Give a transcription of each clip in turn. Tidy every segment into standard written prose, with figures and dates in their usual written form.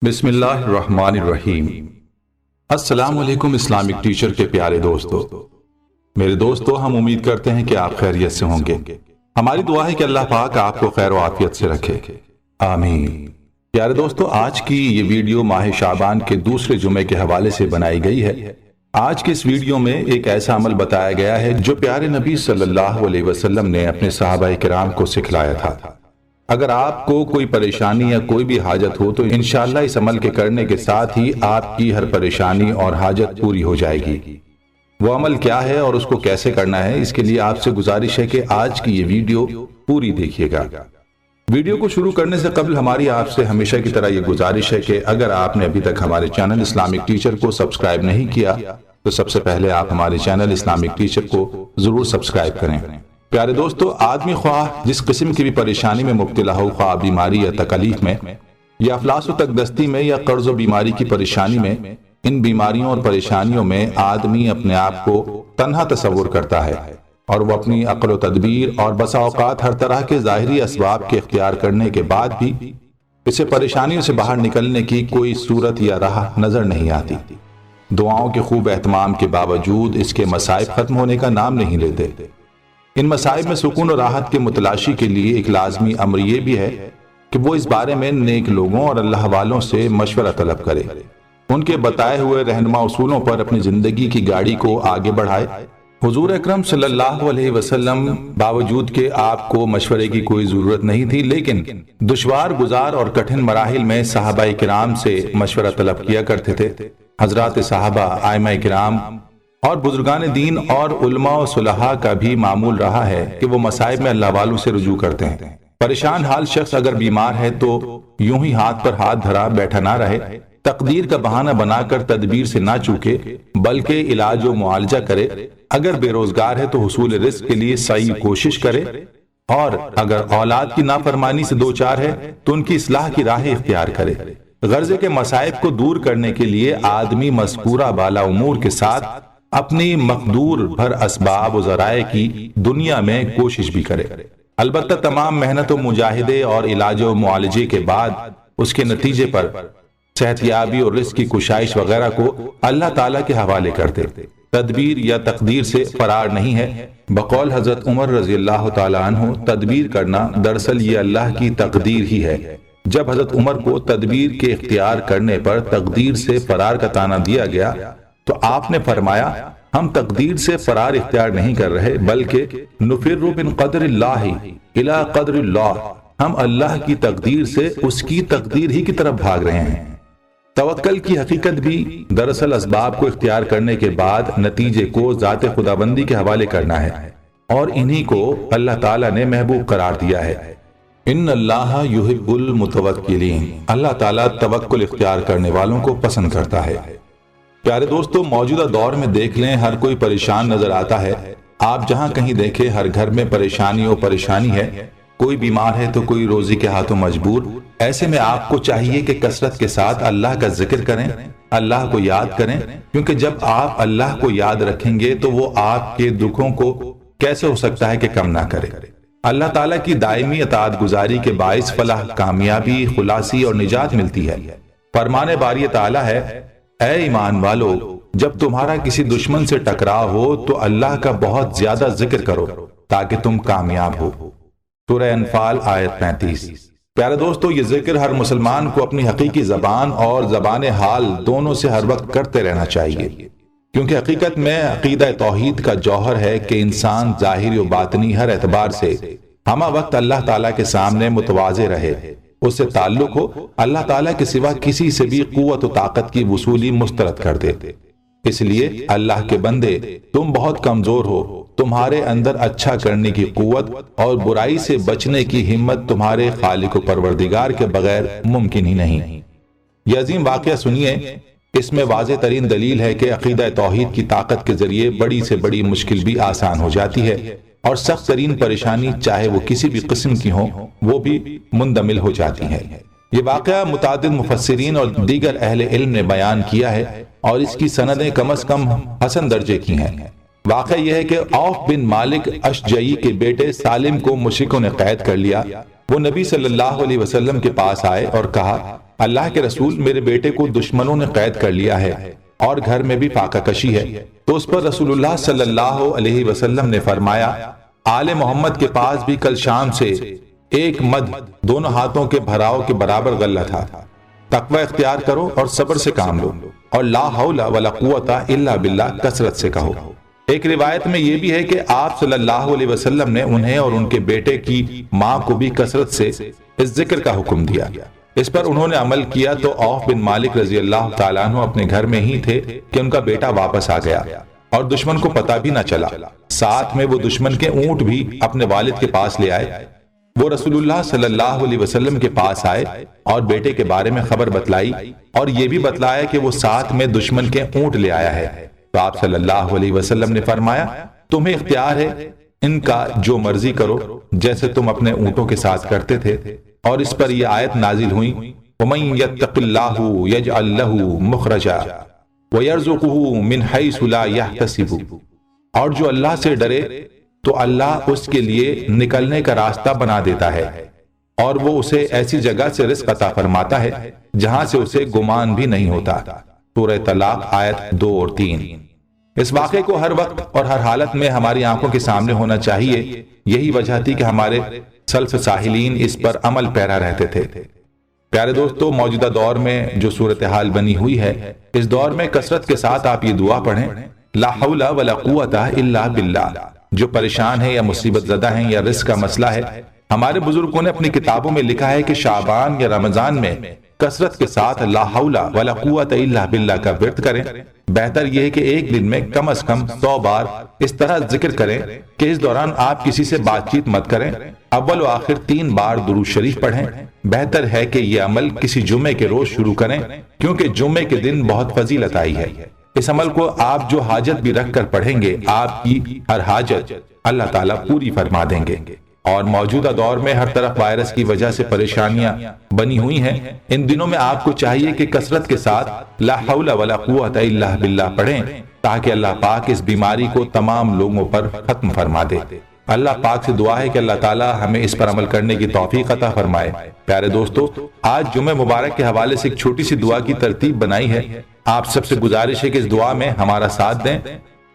بسم اللہ الرحمن الرحیم۔ السلام علیکم اسلامک ٹیچر کے پیارے دوستو۔ میرے دوستو، ہم امید کرتے ہیں کہ آپ خیریت سے ہوں گے۔ ہماری دعا ہے کہ اللہ پاک آپ کو خیر و عافیت سے رکھے، آمین۔ پیارے دوستو، آج کی یہ ویڈیو ماہ شعبان کے دوسرے جمعے کے حوالے سے بنائی گئی ہے۔ آج کے اس ویڈیو میں ایک ایسا عمل بتایا گیا ہے جو پیارے نبی صلی اللہ علیہ وسلم نے اپنے صحابہ کرام کو سکھلایا تھا۔ اگر آپ کو کوئی پریشانی یا کوئی بھی حاجت ہو تو انشاءاللہ اس عمل کے کرنے کے ساتھ ہی آپ کی ہر پریشانی اور حاجت پوری ہو جائے گی۔ وہ عمل کیا ہے اور اس کو کیسے کرنا ہے، اس کے لیے آپ سے گزارش ہے کہ آج کی یہ ویڈیو پوری دیکھیے گا۔ ویڈیو کو شروع کرنے سے قبل ہماری آپ سے ہمیشہ کی طرح یہ گزارش ہے کہ اگر آپ نے ابھی تک ہمارے چینل اسلامک ٹیچر کو سبسکرائب نہیں کیا تو سب سے پہلے آپ ہمارے چینل اسلامک ٹیچر کو ضرور سبسکرائب کریں۔ پیارے دوستو، آدمی خواہ جس قسم کی بھی پریشانی میں مبتلا ہو، خواہ بیماری یا تکلیف میں یا افلاس و تکدستی میں یا قرض و بیماری کی پریشانی میں، ان بیماریوں اور پریشانیوں میں آدمی اپنے آپ کو تنہا تصور کرتا ہے اور وہ اپنی عقل و تدبیر اور بسا اوقات ہر طرح کے ظاہری اسباب کے اختیار کرنے کے بعد بھی اسے پریشانیوں سے باہر نکلنے کی کوئی صورت یا راہ نظر نہیں آتی۔ دعاؤں کے خوب اہتمام کے باوجود اس کے مصائب ختم ہونے کا نام نہیں لیتے۔ ان مصائب میں سکون و راحت کے متلاشی کے لیے ایک لازمی امر یہ بھی ہے کہ وہ اس بارے میں نیک لوگوں اور اللہ والوں سے مشورہ طلب کرے، ان کے بتائے ہوئے رہنما اصولوں پر اپنی زندگی کی گاڑی کو آگے بڑھائے۔ حضور اکرم صلی اللہ علیہ وسلم باوجود کہ آپ کو مشورے کی کوئی ضرورت نہیں تھی، لیکن دشوار گزار اور کٹھن مراحل میں صحابہ کرام سے مشورہ طلب کیا کرتے تھے۔ حضرات صحابہ، ائمہ کرام اور بزرگان دین اور علماء و صلحاء کا بھی معمول رہا ہے کہ وہ مصائب میں اللہ والوں سے رجوع کرتے ہیں۔ پریشان حال شخص اگر بیمار ہے تو یوں ہی ہاتھ پر ہاتھ دھرا بیٹھا نہ رہے، تقدیر کا بہانہ بنا کر تدبیر سے نہ چوکے بلکہ علاج و معالجہ کرے۔ اگر بے روزگار ہے تو حصول رزق کے لیے سعی کوشش کرے، اور اگر اولاد کی نافرمانی سے دوچار ہے تو ان کی اصلاح کی راہ اختیار کرے۔ غرض کے مصائب کو دور کرنے کے لیے آدمی مذکورہ بالا امور کے ساتھ اپنی مقدور بھر اسباب و ذرائع کی دنیا میں کوشش بھی کرے۔ البتہ تمام محنت و مجاہدے اور علاج و معالجے کے بعد اس کے نتیجے پر صحت یابی اور رزق کی کشائش وغیرہ کو اللہ تعالیٰ کے حوالے کر دے۔ تدبیر یا تقدیر سے فرار نہیں ہے۔ بقول حضرت عمر رضی اللہ تعالیٰ عنہ، تدبیر کرنا دراصل یہ اللہ کی تقدیر ہی ہے۔ جب حضرت عمر کو تدبیر کے اختیار کرنے پر تقدیر سے فرار کا طعنہ دیا گیا تو آپ نے فرمایا، ہم تقدیر سے فرار اختیار نہیں کر رہے بلکہ نفر من قدر اللہ الی قدر اللہ، ہم اللہ کی تقدیر سے اس کی تقدیر ہی کی طرف بھاگ رہے ہیں۔ توکل کی حقیقت بھی دراصل اسباب کو اختیار کرنے کے بعد نتیجے کو ذات خداوندی کے حوالے کرنا ہے، اور انہی کو اللہ تعالیٰ نے محبوب قرار دیا ہے۔ ان اللہ یحب المتوکلین، اللہ تعالیٰ توکل اختیار کرنے والوں کو پسند کرتا ہے۔ پیارے دوستو، موجودہ دور میں دیکھ لیں، ہر کوئی پریشان نظر آتا ہے۔ آپ جہاں کہیں دیکھیں ہر گھر میں پریشانی ہے۔ کوئی بیمار ہے تو کوئی روزی کے ہاتھوں مجبور۔ ایسے میں آپ کو چاہیے کہ کثرت کے ساتھ اللہ کا ذکر کریں، اللہ کو یاد کریں، کیونکہ جب آپ اللہ کو یاد رکھیں گے تو وہ آپ کے دکھوں کو کیسے ہو سکتا ہے کہ کم نہ کرے۔ اللہ تعالیٰ کی دائمی اطاعت گزاری کے باعث فلاح، کامیابی، خلاصی اور نجات ملتی ہے۔ فرمان باری تعالیٰ ہے، اے ایمان والو، جب تمہارا کسی دشمن سے ٹکراؤ ہو تو اللہ کا بہت زیادہ ذکر کرو تاکہ تم کامیاب ہو۔ سورہ انفال آیت 35۔ پیارے دوستو، یہ ذکر ہر مسلمان کو اپنی حقیقی زبان اور زبان حال دونوں سے ہر وقت کرتے رہنا چاہیے، کیونکہ حقیقت میں عقیدہ توحید کا جوہر ہے کہ انسان ظاہری و باطنی ہر اعتبار سے ہمہ وقت اللہ تعالیٰ کے سامنے متواضع رہے، اس سے تعلق ہو، اللہ تعالیٰ کے سوا کسی سے بھی قوت و طاقت کی وصولی مسترد کر دے۔ اس لیے اللہ کے بندے، تم بہت کمزور ہو، تمہارے اندر اچھا کرنے کی قوت اور برائی سے بچنے کی ہمت تمہارے خالق و پروردگار کے بغیر ممکن ہی نہیں۔ یہ عظیم واقعہ سنیے، اس میں واضح ترین دلیل ہے کہ عقیدہ توحید کی طاقت کے ذریعے بڑی سے بڑی مشکل بھی آسان ہو جاتی ہے، اور سخت ترین پریشانی چاہے وہ کسی بھی قسم کی ہو وہ بھی مندمل ہو جاتی ہے۔ یہ واقعہ متعدد مفسرین اور دیگر اہل علم نے بیان کیا ہے، اور اس کی سندیں کم از کم حسن درجے کی ہیں۔ واقعہ یہ ہے کہ عوف بن مالک اشجعی کے بیٹے سالم کو مشرکوں نے قید کر لیا۔ وہ نبی صلی اللہ علیہ وسلم کے پاس آئے اور کہا، اللہ کے رسول، میرے بیٹے کو دشمنوں نے قید کر لیا ہے اور گھر میں بھی فاقہ کشی ہے۔ تو اس پر رسول اللہ صلی اللہ علیہ وسلم نے فرمایا، آل محمد کے پاس بھی کل شام سے ایک مد دونوں ہاتھوں کے بھراؤ کے برابر غلہ تھا۔ تقوی اختیار کرو اور صبر سے کام لو، اور لا حول ولا قوت الا باللہ کثرت سے کہو۔ ایک روایت میں یہ بھی ہے کہ آپ صلی اللہ علیہ وسلم نے انہیں اور ان کے بیٹے کی ماں کو بھی کثرت سے اس ذکر کا حکم دیا۔ اس پر انہوں نے عمل کیا تو عوف بن مالک رضی اللہ تعالیٰ عنہ اپنے گھر میں ہی تھے کہ ان کا بیٹا واپس آ گیا اور دشمن کو پتہ بھی نہ چلا۔ ساتھ میں وہ دشمن کے اونٹ بھی اپنے والد کے پاس لے آئے۔ وہ رسول اللہ صلی اللہ علیہ وسلم کے پاس آئے اور بیٹے کے بارے میں خبر بتلائی اور یہ بھی بتلایا کہ وہ ساتھ میں دشمن کے اونٹ لے آیا ہے۔ تو آپ صلی اللہ علیہ وسلم نے فرمایا، تمہیں اختیار ہے، ان کا جو مرضی کرو جیسے تم اپنے اونٹوں کے ساتھ کرتے تھے۔ اور اس پر یہ آیت نازل ہوئی، وَمَن يَتَّقِ اللَّهُ يَجْعَل لَّهُ مُخْرَجًا وَيَرْزُقْهُ مِنْ حَيْثُ لَا يَحْتَسِبُ، اور جو اللہ سے ڈرے تو اللہ اس کے لیے نکلنے کا راستہ بنا دیتا ہے اور وہ اسے ایسی جگہ سے رزق عطا فرماتا ہے جہاں سے اسے گمان بھی نہیں ہوتا۔ سورہ طلاق آیت 2 اور 3۔ اس واقعے کو ہر وقت اور ہر حالت میں ہماری آنکھوں کے سامنے ہونا چاہیے۔ یہی وجہ تھی کہ ہمارے سلف ساحلین اس پر عمل پیرا رہتے تھے۔ پیارے دوستو، موجودہ دور میں جو صورتحال بنی ہوئی ہے، اس دور میں کثرت کے ساتھ آپ یہ دعا پڑھیں، لا حول ولا قوت الا باللہ۔ جو پریشان ہیں یا مصیبت زدہ ہیں یا رزق کا مسئلہ ہے، ہمارے بزرگوں نے اپنی کتابوں میں لکھا ہے کہ شعبان یا رمضان میں کثرت کے ساتھ لا حول ولا قوت الا باللہ کا ورد کریں۔ بہتر یہ ہے کہ ایک دن میں کم از کم 100 بار اس طرح ذکر کریں کہ اس دوران آپ کسی سے بات چیت مت کریں۔ اول و آخر 3 بار درود شریف پڑھیں۔ بہتر ہے کہ یہ عمل کسی جمعے کے روز شروع کریں، کیونکہ جمعے کے دن بہت فضیلت آئی ہے۔ اس عمل کو آپ جو حاجت بھی رکھ کر پڑھیں گے، آپ کی ہر حاجت اللہ تعالیٰ پوری فرما دیں گے۔ اور موجودہ دور میں ہر طرف وائرس کی وجہ سے پریشانیاں بنی ہوئی ہیں۔ ان دنوں میں آپ کو چاہیے کہ کثرت کے ساتھ لا حول ولا قوت الا باللہ پڑھیں، تاکہ اللہ پاک اس بیماری کو تمام لوگوں پر ختم فرما دے۔ اللہ پاک سے دعا ہے کہ اللہ تعالیٰ ہمیں اس پر عمل کرنے کی توفیق عطا فرمائے۔ پیارے دوستو، آج جمعہ مبارک کے حوالے سے ایک چھوٹی سی دعا کی ترتیب بنائی ہے۔ آپ سب سے گزارش ہے کہ اس دعا میں ہمارا ساتھ دیں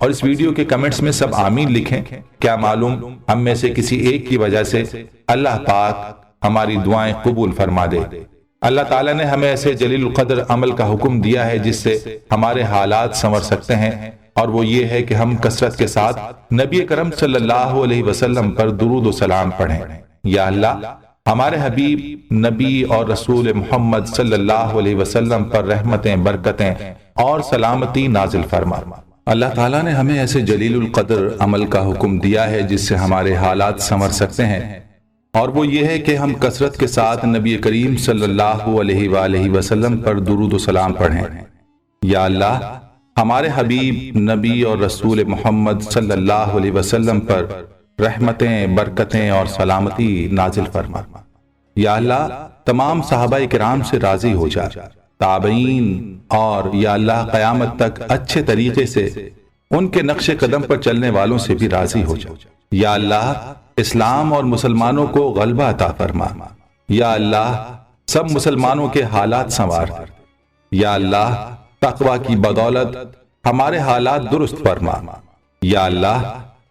اور اس ویڈیو کے کمنٹس میں سب آمین لکھیں۔ کیا معلوم ہم میں سے کسی ایک کی وجہ سے اللہ پاک ہماری دعائیں قبول فرما دے۔ اللہ تعالیٰ نے ہمیں ایسے جلیل القدر عمل کا حکم دیا ہے جس سے ہمارے حالات سنور سکتے ہیں، اور وہ یہ ہے کہ ہم کثرت کے ساتھ نبی کرم صلی اللہ علیہ وسلم پر درود و سلام پڑھیں۔ یا اللہ، ہمارے حبیب نبی اور رسول محمد صلی اللہ علیہ وسلم پر رحمتیں، برکتیں اور سلامتی نازل فرما۔ اللہ تعالیٰ نے ہمیں ایسے جلیل القدر عمل کا حکم دیا ہے جس سے ہمارے حالات سنور سکتے ہیں، اور وہ یہ ہے کہ ہم کثرت کے ساتھ نبی کریم صلی اللہ علیہ وآلہ وسلم پر درود و سلام پڑھیں۔ یا اللہ، ہمارے حبیب نبی اور رسول محمد صلی اللہ علیہ وسلم پر رحمتیں، برکتیں اور سلامتی نازل فرما۔ یا اللہ، تمام صحابہ کرام سے راضی ہو جا، تابعین اور یا اللہ قیامت تک اچھے طریقے سے ان کے نقش قدم پر چلنے والوں سے بھی راضی ہو جا۔ یا اللہ، اسلام اور مسلمانوں کو غلبہ عطا فرما۔ یا اللہ، سب مسلمانوں کے حالات سنوار۔ یا اللہ، تقوی کی بدولت ہمارے حالات درست فرما۔ یا اللہ،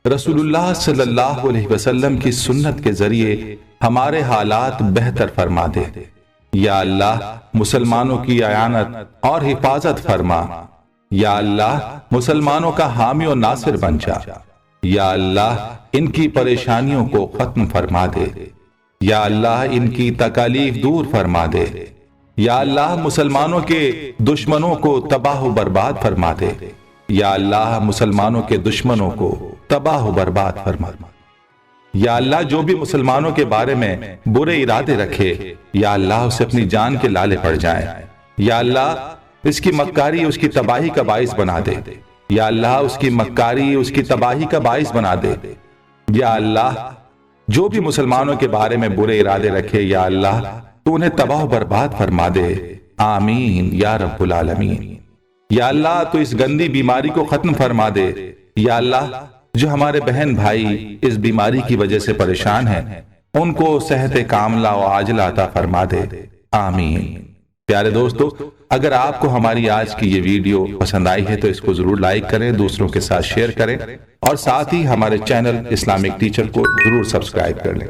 رسول اللہ صلی اللہ علیہ وسلم کی سنت کے ذریعے ہمارے حالات بہتر فرما دے۔ یا اللہ، مسلمانوں کی اعانت اور حفاظت فرما۔ یا اللہ، مسلمانوں کا حامی و ناصر بن جا۔ یا اللہ، ان کی پریشانیوں کو ختم فرما دے۔ یا اللہ، ان کی تکالیف دور فرما دے۔ یا اللہ، مسلمانوں کے دشمنوں کو تباہ و برباد فرما دے۔ یا اللہ، مسلمانوں کے دشمنوں کو تباہ و برباد فرما۔ یا اللہ، جو بھی مسلمانوں کے بارے میں برے ارادے رکھے، یا اللہ اسے اپنی جان کے لالے پڑ جائیں۔ یا اللہ، اس کی مکاری اس کی تباہی کا باعث بنا دے۔ یا اللہ، اس کی مکاری اس کی تباہی کا باعث بنا دے۔ یا اللہ، جو بھی مسلمانوں کے بارے میں برے ارادے رکھے، یا اللہ تو انہیں تباہ و برباد فرما دے۔ آمین یا رب العالمین۔ یا اللہ، تو اس گندی بیماری کو ختم فرما دے۔ یا اللہ، جو ہمارے بہن بھائی اس بیماری کی وجہ سے پریشان ہیں، ان کو صحت کاملہ و عاجلہ عطا فرما دے، آمین۔ پیارے دوستو، اگر آپ کو ہماری آج کی یہ ویڈیو پسند آئی ہے تو اس کو ضرور لائک کریں، دوسروں کے ساتھ شیئر کریں، اور ساتھ ہی ہمارے چینل اسلامک ٹیچر کو ضرور سبسکرائب کر لیں۔